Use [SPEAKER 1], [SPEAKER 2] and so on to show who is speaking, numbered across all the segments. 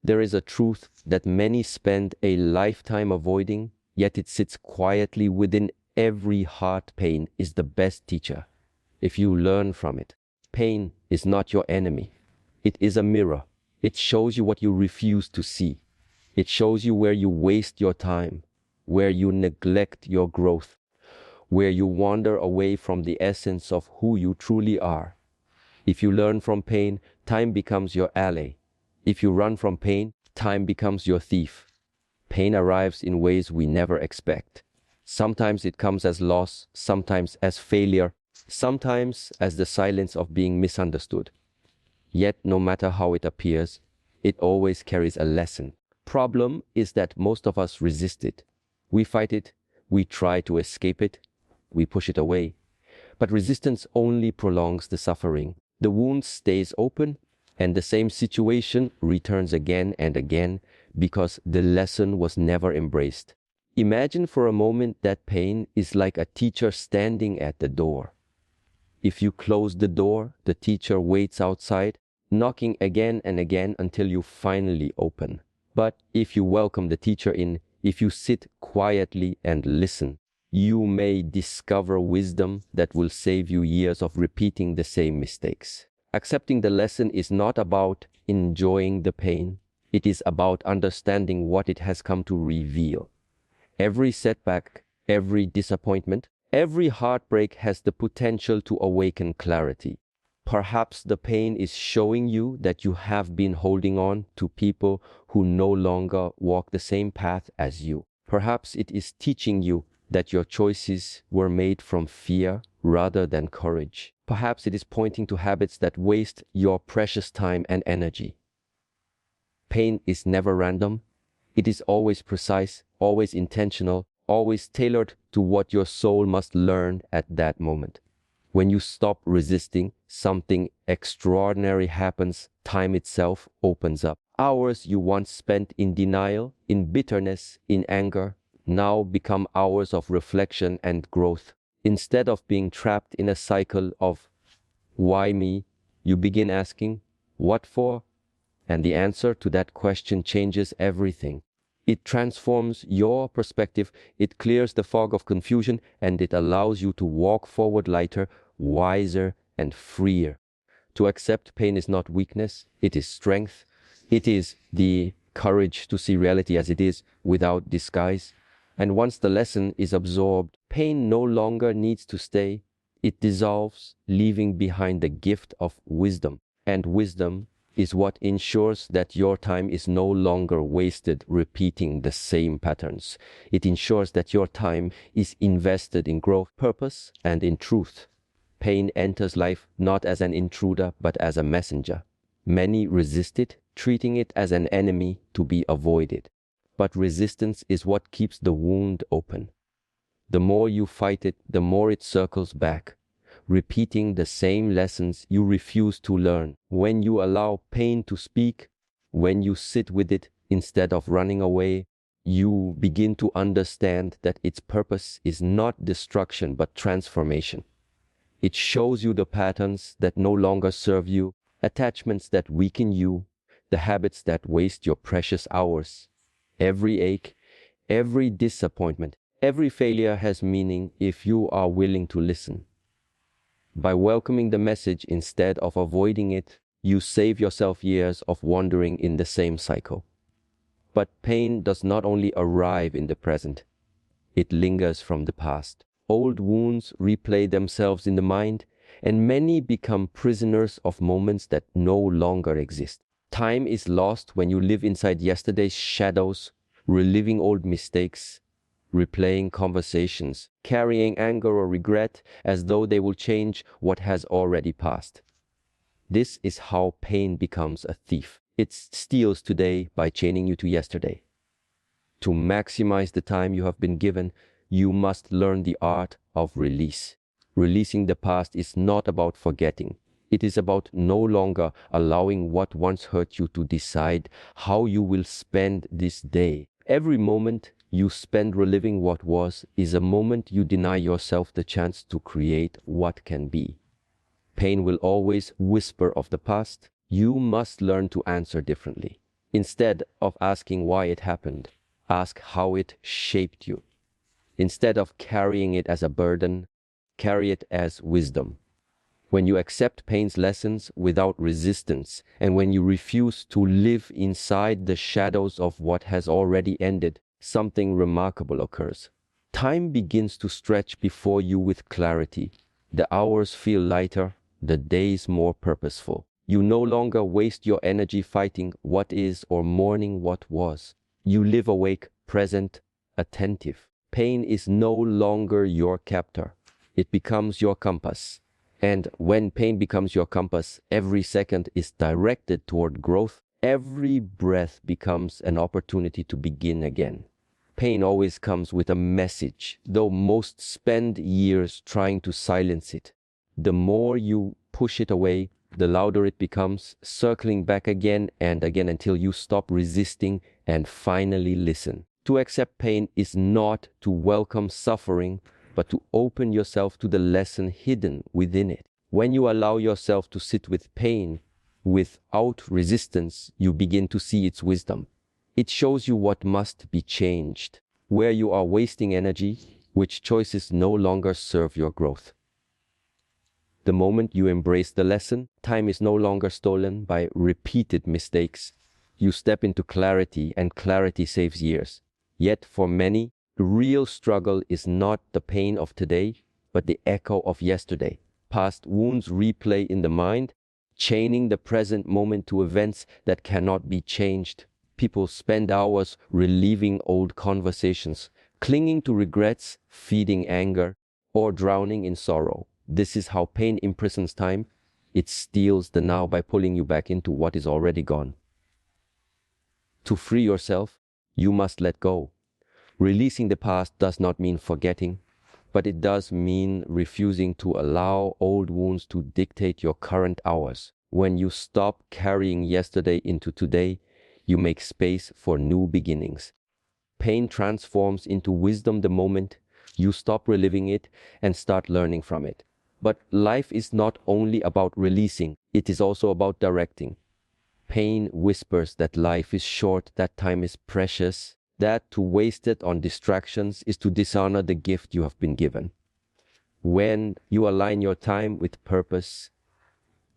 [SPEAKER 1] There is a truth that many spend a lifetime avoiding, yet it sits quietly within every heart. Pain is the best teacher if you learn from it. Pain is not your enemy. It is a mirror. It shows you what you refuse to see. It shows you where you waste your time, where you neglect your growth, where you wander away from the essence of who you truly are. If you learn from pain, time becomes your ally. If you run from pain, time becomes your thief. Pain arrives in ways we never expect. Sometimes it comes as loss, sometimes as failure, sometimes as the silence of being misunderstood. Yet, no matter how it appears, it always carries a lesson. Problem is that most of us resist it. We fight it, we try to escape it, we push it away. But resistance only prolongs the suffering. The wound stays open, and the same situation returns again and again because the lesson was never embraced. Imagine for a moment that pain is like a teacher standing at the door. If you close the door, the teacher waits outside, knocking again and again until you finally open. But if you welcome the teacher in, if you sit quietly and listen, you may discover wisdom that will save you years of repeating the same mistakes. Accepting the lesson is not about enjoying the pain. It is about understanding what it has come to reveal. Every setback, every disappointment, every heartbreak has the potential to awaken clarity. Perhaps the pain is showing you that you have been holding on to people who no longer walk the same path as you. Perhaps it is teaching you that your choices were made from fear rather than courage. Perhaps it is pointing to habits that waste your precious time and energy. Pain is never random. It is always precise, always intentional, always tailored to what your soul must learn at that moment. When you stop resisting, something extraordinary happens. Time itself opens up. Hours you once spent in denial, in bitterness, in anger, now become hours of reflection and growth. Instead of being trapped in a cycle of why me, you begin asking, what for? And the answer to that question changes everything. It transforms your perspective, it clears the fog of confusion, and it allows you to walk forward lighter, wiser, and freer. To accept pain is not weakness, it is strength. It is the courage to see reality as it is without disguise. And once the lesson is absorbed, pain no longer needs to stay. It dissolves, leaving behind the gift of wisdom. And wisdom is what ensures that your time is no longer wasted repeating the same patterns. It ensures that your time is invested in growth, purpose, and in truth. Pain enters life not as an intruder, but as a messenger. Many resist it, treating it as an enemy to be avoided. But resistance is what keeps the wound open. The more you fight it, the more it circles back, repeating the same lessons you refuse to learn. When you allow pain to speak, when you sit with it instead of running away, you begin to understand that its purpose is not destruction but transformation. It shows you the patterns that no longer serve you, attachments that weaken you, the habits that waste your precious hours. Every ache, every disappointment, every failure has meaning if you are willing to listen. By welcoming the message instead of avoiding it, you save yourself years of wandering in the same cycle. But pain does not only arrive in the present, it lingers from the past. Old wounds replay themselves in the mind, and many become prisoners of moments that no longer exist. Time is lost when you live inside yesterday's shadows, reliving old mistakes, replaying conversations, carrying anger or regret as though they will change what has already passed. This is how pain becomes a thief. It steals today by chaining you to yesterday. To maximize the time you have been given, you must learn the art of release. Releasing the past is not about forgetting. It is about no longer allowing what once hurt you to decide how you will spend this day. Every moment you spend reliving what was is a moment you deny yourself the chance to create what can be. Pain will always whisper of the past. You must learn to answer differently. Instead of asking why it happened, ask how it shaped you. Instead of carrying it as a burden, carry it as wisdom. When you accept pain's lessons without resistance, and when you refuse to live inside the shadows of what has already ended, something remarkable occurs. Time begins to stretch before you with clarity. The hours feel lighter, the days more purposeful. You no longer waste your energy fighting what is or mourning what was. You live awake, present, attentive. Pain is no longer your captor. It becomes your compass. And when pain becomes your compass, every second is directed toward growth. Every breath becomes an opportunity to begin again. Pain always comes with a message, though most spend years trying to silence it. The more you push it away, the louder it becomes, circling back again and again until you stop resisting and finally listen. To accept pain is not to welcome suffering, but to open yourself to the lesson hidden within it. When you allow yourself to sit with pain without resistance, you begin to see its wisdom. It shows you what must be changed, where you are wasting energy, which choices no longer serve your growth. The moment you embrace the lesson, time is no longer stolen by repeated mistakes. You step into clarity, and clarity saves years. Yet for many, the real struggle is not the pain of today, but the echo of yesterday. Past wounds replay in the mind, chaining the present moment to events that cannot be changed. People spend hours reliving old conversations, clinging to regrets, feeding anger, or drowning in sorrow. This is how pain imprisons time. It steals the now by pulling you back into what is already gone. To free yourself, you must let go. Releasing the past does not mean forgetting, but it does mean refusing to allow old wounds to dictate your current hours. When you stop carrying yesterday into today, you make space for new beginnings. Pain transforms into wisdom the moment you stop reliving it and start learning from it. But life is not only about releasing, it is also about directing. Pain whispers that life is short, that time is precious, that to waste it on distractions is to dishonor the gift you have been given. When you align your time with purpose,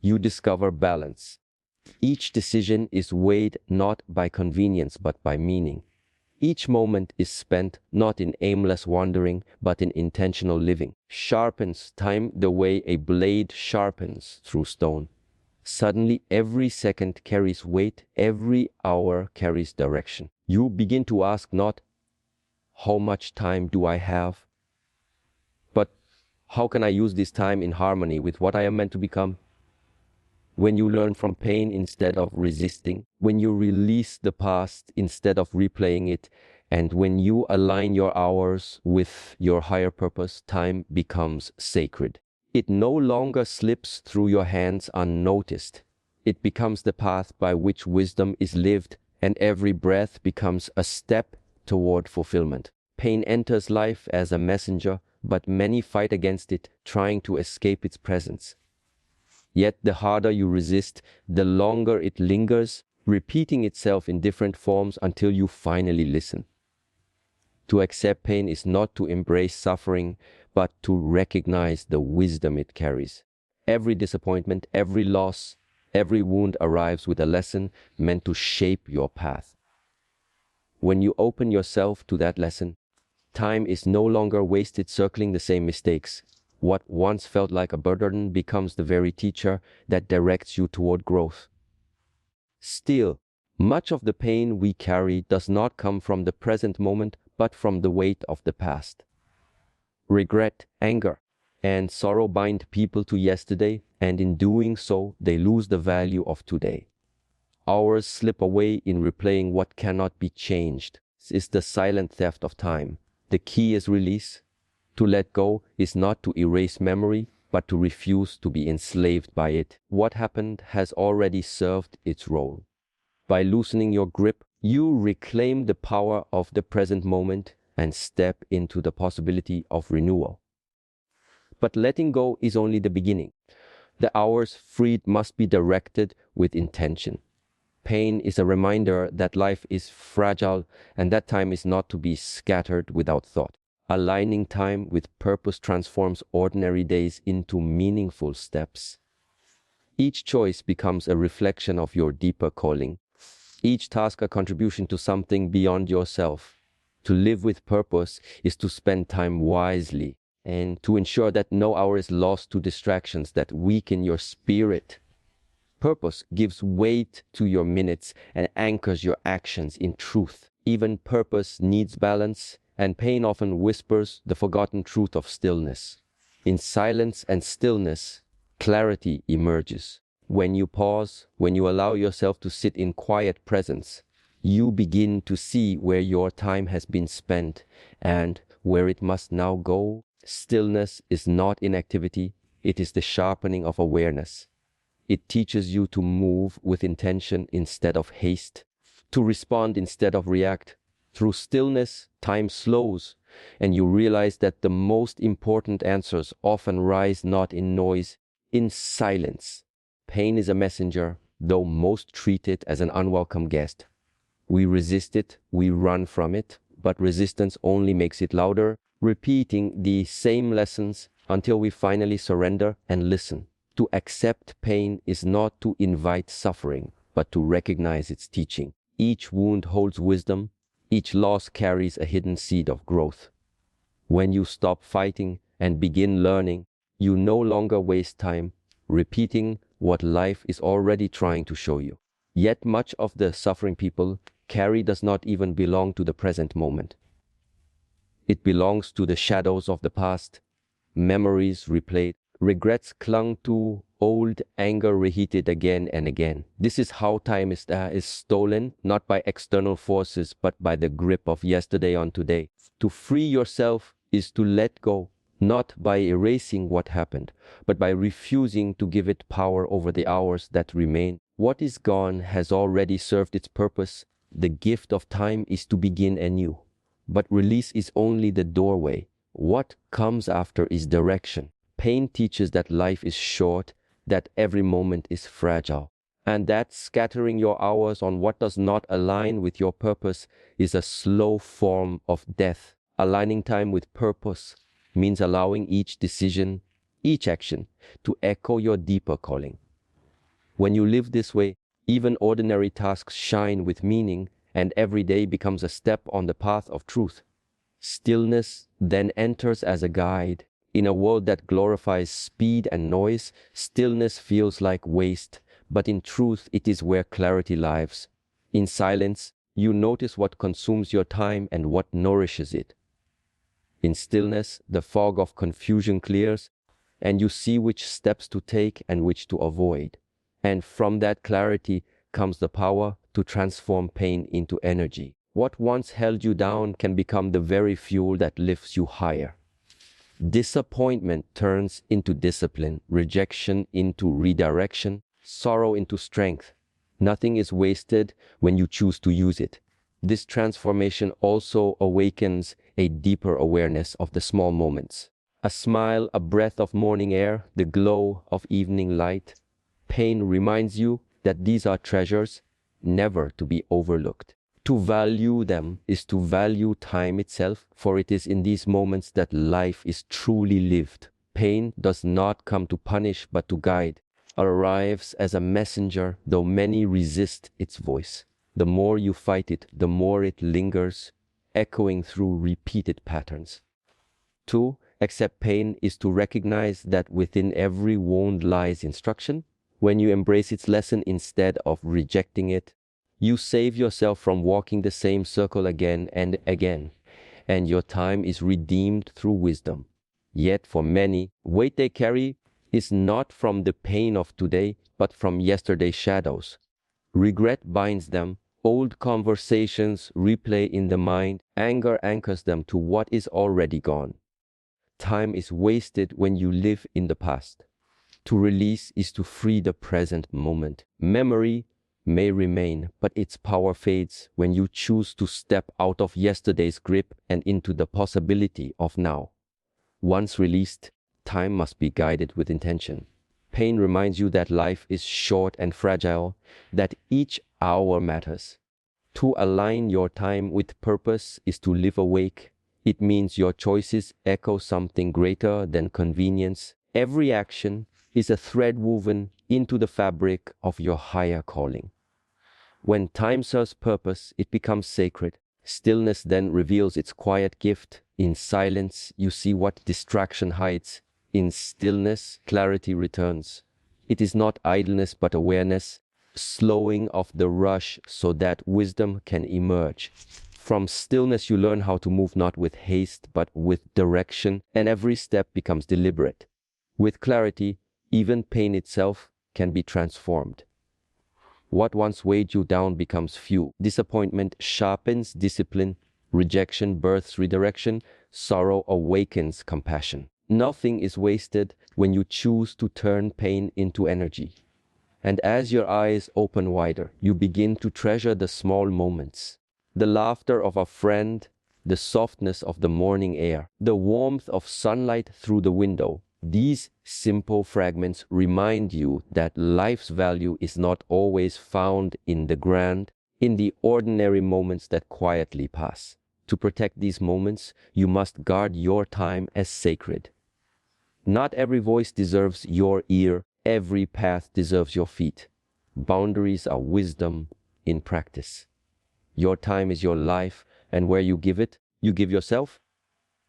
[SPEAKER 1] you discover balance. Each decision is weighed not by convenience but by meaning. Each moment is spent not in aimless wandering but in intentional living. Sharpens time the way a blade sharpens through stone. Suddenly every second carries weight, every hour carries direction. You begin to ask not, how much time do I have? But how can I use this time in harmony with what I am meant to become? When you learn from pain instead of resisting, when you release the past instead of replaying it, and when you align your hours with your higher purpose, time becomes sacred. It no longer slips through your hands unnoticed. It becomes the path by which wisdom is lived, and every breath becomes a step toward fulfillment. Pain enters life as a messenger, but many fight against it, trying to escape its presence. Yet the harder you resist, the longer it lingers, repeating itself in different forms until you finally listen. To accept pain is not to embrace suffering, but to recognize the wisdom it carries. Every disappointment, every loss, every wound arrives with a lesson meant to shape your path. When you open yourself to that lesson, time is no longer wasted circling the same mistakes. What once felt like a burden becomes the very teacher that directs you toward growth. Still, much of the pain we carry does not come from the present moment, but from the weight of the past. Regret, anger, and sorrow bind people to yesterday, and in doing so, they lose the value of today. Hours slip away in replaying what cannot be changed. This is the silent theft of time. The key is release. To let go is not to erase memory, but to refuse to be enslaved by it. What happened has already served its role. By loosening your grip, you reclaim the power of the present moment and step into the possibility of renewal. But letting go is only the beginning. The hours freed must be directed with intention. Pain is a reminder that life is fragile and that time is not to be scattered without thought. Aligning time with purpose transforms ordinary days into meaningful steps. Each choice becomes a reflection of your deeper calling. Each task a contribution to something beyond yourself. To live with purpose is to spend time wisely and to ensure that no hour is lost to distractions that weaken your spirit. Purpose gives weight to your minutes and anchors your actions in truth. Even purpose needs balance, and pain often whispers the forgotten truth of stillness. In silence and stillness, clarity emerges. When you pause, when you allow yourself to sit in quiet presence, you begin to see where your time has been spent and where it must now go. Stillness is not inactivity, it is the sharpening of awareness. It teaches you to move with intention instead of haste, to respond instead of react. Through stillness, time slows, and you realize that the most important answers often rise not in noise, in silence. Pain is a messenger, though most treat it as an unwelcome guest. We resist it, we run from it, but resistance only makes it louder, repeating the same lessons until we finally surrender and listen. To accept pain is not to invite suffering, but to recognize its teaching. Each wound holds wisdom. Each loss carries a hidden seed of growth. When you stop fighting and begin learning, you no longer waste time repeating what life is already trying to show you. Yet much of the suffering people carry does not even belong to the present moment. It belongs to the shadows of the past, memories replayed, regrets clung to, old anger reheated again and again. This is how time is stolen, not by external forces, but by the grip of yesterday on today. To free yourself is to let go, not by erasing what happened, but by refusing to give it power over the hours that remain. What is gone has already served its purpose. The gift of time is to begin anew. But release is only the doorway. What comes after is direction. Pain teaches that life is short, that every moment is fragile, and that scattering your hours on what does not align with your purpose is a slow form of death. Aligning time with purpose means allowing each decision, each action, to echo your deeper calling. When you live this way, even ordinary tasks shine with meaning, and every day becomes a step on the path of truth. Stillness then enters as a guide. In a world that glorifies speed and noise, stillness feels like waste, but in truth it is where clarity lives. In silence, you notice what consumes your time and what nourishes it. In stillness, the fog of confusion clears, and you see which steps to take and which to avoid. And from that clarity comes the power to transform pain into energy. What once held you down can become the very fuel that lifts you higher. Disappointment turns into discipline, rejection into redirection, sorrow into strength. Nothing is wasted when you choose to use it. This transformation also awakens a deeper awareness of the small moments. A smile, a breath of morning air, the glow of evening light. Pain reminds you that these are treasures, never to be overlooked. To value them is to value time itself, for it is in these moments that life is truly lived. Pain does not come to punish but to guide, arrives as a messenger, though many resist its voice. The more you fight it, the more it lingers, echoing through repeated patterns. To accept pain is to recognize that within every wound lies instruction. When you embrace its lesson instead of rejecting it, you save yourself from walking the same circle again and again, and your time is redeemed through wisdom. Yet for many, weight they carry is not from the pain of today, but from yesterday's shadows. Regret binds them, old conversations replay in the mind, anger anchors them to what is already gone. Time is wasted when you live in the past. To release is to free the present moment. Memory may remain, but its power fades when you choose to step out of yesterday's grip and into the possibility of now. Once released, time must be guided with intention. Pain reminds you that life is short and fragile, that each hour matters. To align your time with purpose is to live awake. It means your choices echo something greater than convenience. Every action is a thread woven into the fabric of your higher calling. When time serves purpose, it becomes sacred. Stillness then reveals its quiet gift. In silence, you see what distraction hides. In stillness, clarity returns. It is not idleness but awareness, slowing of the rush so that wisdom can emerge. From stillness, you learn how to move not with haste but with direction, and every step becomes deliberate. With clarity, even pain itself can be transformed. What once weighed you down becomes fuel. Disappointment sharpens discipline. Rejection births redirection. Sorrow awakens compassion. Nothing is wasted when you choose to turn pain into energy. And as your eyes open wider, you begin to treasure the small moments. The laughter of a friend, the softness of the morning air, the warmth of sunlight through the window. These simple fragments remind you that life's value is not always found in the grand, in the ordinary moments that quietly pass. To protect these moments, you must guard your time as sacred. Not every voice deserves your ear, every path deserves your feet. Boundaries are wisdom in practice. Your time is your life, and where you give it, you give yourself.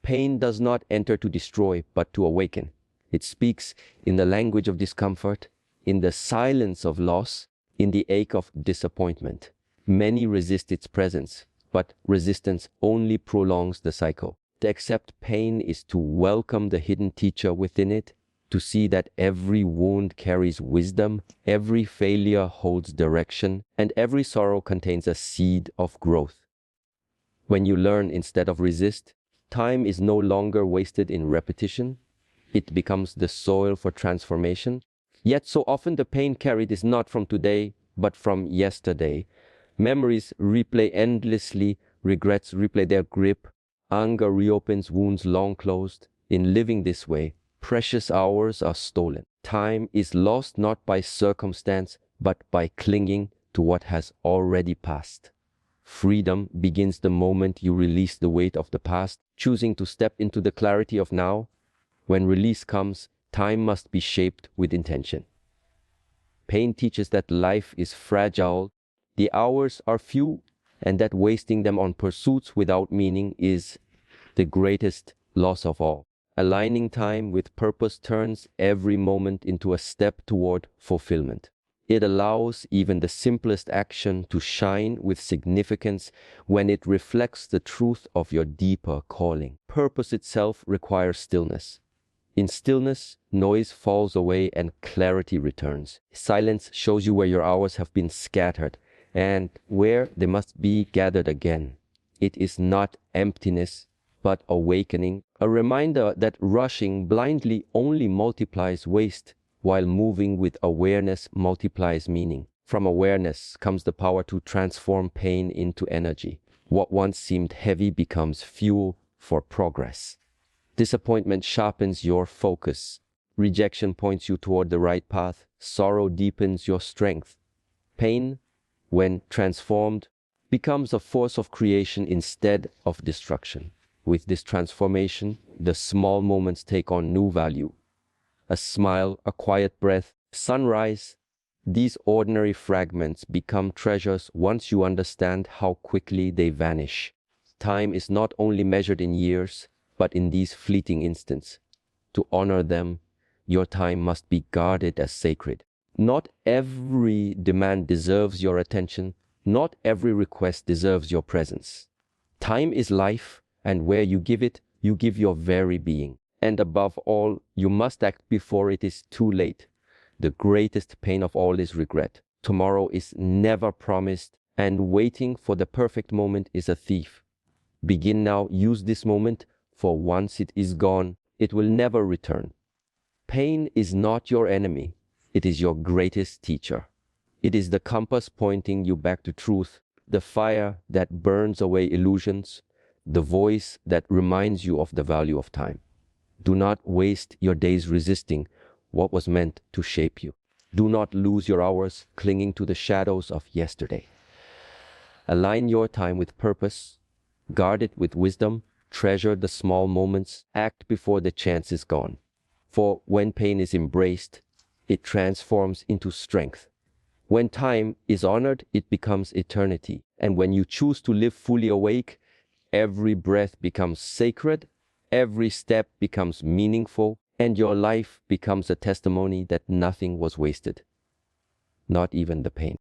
[SPEAKER 1] Pain does not enter to destroy, but to awaken. It speaks in the language of discomfort, in the silence of loss, in the ache of disappointment. Many resist its presence, but resistance only prolongs the cycle. To accept pain is to welcome the hidden teacher within it, to see that every wound carries wisdom, every failure holds direction, and every sorrow contains a seed of growth. When you learn instead of resist, time is no longer wasted in repetition. It becomes the soil for transformation. Yet so often the pain carried is not from today, but from yesterday. Memories replay endlessly, regrets replay their grip, anger reopens wounds long closed. In living this way, precious hours are stolen. Time is lost not by circumstance, but by clinging to what has already passed. Freedom begins the moment you release the weight of the past, choosing to step into the clarity of now. When release comes, time must be shaped with intention. Pain teaches that life is fragile, the hours are few, and that wasting them on pursuits without meaning is the greatest loss of all. Aligning time with purpose turns every moment into a step toward fulfillment. It allows even the simplest action to shine with significance when it reflects the truth of your deeper calling. Purpose itself requires stillness. In stillness, noise falls away and clarity returns. Silence shows you where your hours have been scattered and where they must be gathered again. It is not emptiness, but awakening, a reminder that rushing blindly only multiplies waste, while moving with awareness multiplies meaning. From awareness comes the power to transform pain into energy. What once seemed heavy becomes fuel for progress. Disappointment sharpens your focus. Rejection points you toward the right path. Sorrow deepens your strength. Pain, when transformed, becomes a force of creation instead of destruction. With this transformation, the small moments take on new value. A smile, a quiet breath, sunrise. These ordinary fragments become treasures once you understand how quickly they vanish. Time is not only measured in years, but in these fleeting instants. To honor them, your time must be guarded as sacred. Not every demand deserves your attention. Not every request deserves your presence. Time is life, and where you give it, you give your very being. And above all, you must act before it is too late. The greatest pain of all is regret. Tomorrow is never promised, and waiting for the perfect moment is a thief. Begin now, use this moment, for once it is gone, it will never return. Pain is not your enemy. It is your greatest teacher. It is the compass pointing you back to truth, the fire that burns away illusions, the voice that reminds you of the value of time. Do not waste your days resisting what was meant to shape you. Do not lose your hours clinging to the shadows of yesterday. Align your time with purpose, guard it with wisdom, treasure the small moments, act before the chance is gone. For when pain is embraced, it transforms into strength. When time is honored, it becomes eternity. And when you choose to live fully awake, every breath becomes sacred, every step becomes meaningful, and your life becomes a testimony that nothing was wasted, not even the pain.